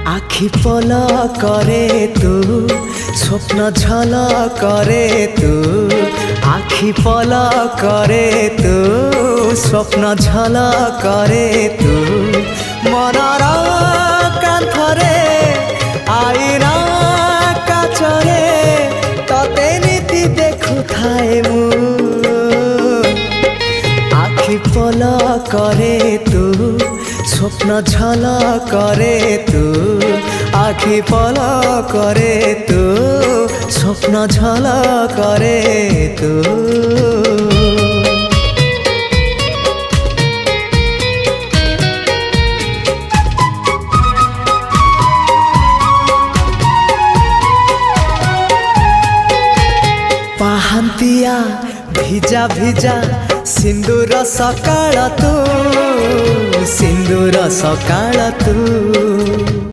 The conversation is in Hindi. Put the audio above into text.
आखि पल करे तू स्वप्न झल करे तू आखि पल करे तू स्वप्न झल करे तू मनर कांथरे आईना काचरे तते नीति देखु थाए मु आखि पल करे तू स्वप्न झल करे तू आखि पल करे तू स्वप्न झल करे तू पाहांतिया भिजा भिजा सिंदूर सकाळ तू सिंदूर सकाळ तू